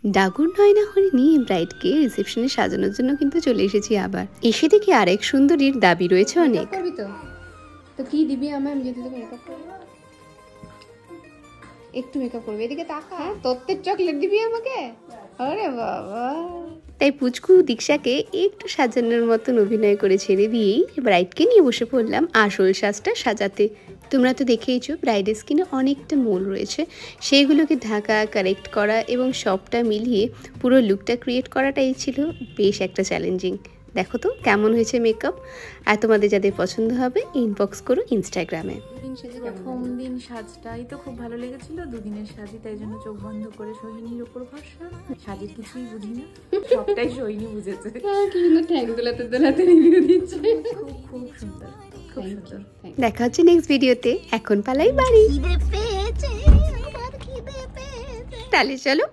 ডাগর নয়না হরিণী ব্রাইডকে রিসেপশনে সাজানোর জন্য কিন্তু চলে এসেছি আবার। এসে দেখি আরেক সুন্দরীর দাবি রয়েছে অনেক। তো কি দিবি আমায়, আমি যদি তোকে মেকআপ করব? একটু মেকআপ করবে, এদিকে তাকা। তোর চকলেট দিবি আমাকে? আরে বাবা। তাই পুচকু দীক্ষাকে একটু সাজানোর মতন অভিনয় করে ছেড়ে দিয়েই ব্রাইডকে নিয়ে বসে পড়লাম আসল সাজটা সাজাতে। তোমরা তো দেখেইছো ব্রাইডের স্কিনে অনেকটা মোল রয়েছে, সেইগুলোকে ঢাকা, কারেক্ট করা এবং সবটা মিলিয়ে পুরো লুকটা ক্রিয়েট করাটাই ছিল বেশ একটা চ্যালেঞ্জিং। দেখো তো কেমন হয়েছে মেকআপ। আর তোমাদের যাদের পছন্দ হবে ইনবক্স করো ইনস্টাগ্রামে। প্রথম দিন সাজটাই তো খুব ভালো লেগেছিল, দুদিনের সাজি, তাই জন্য চোখ বন্ধ করে সোহিনীর উপর ভরসা। সাজের কিছুই বুঝি না, সবটাই সোহিনী বুঝেছে। কি সুন্দর ঠ্যাং দোলাতে দোলাতে রিভিউ দিচ্ছে। খুব সুন্দর, খুব সুন্দর। দেখা হচ্ছে নেক্সট ভিডিওতে। এখন পালাই বাড়ি। তাহলে চলো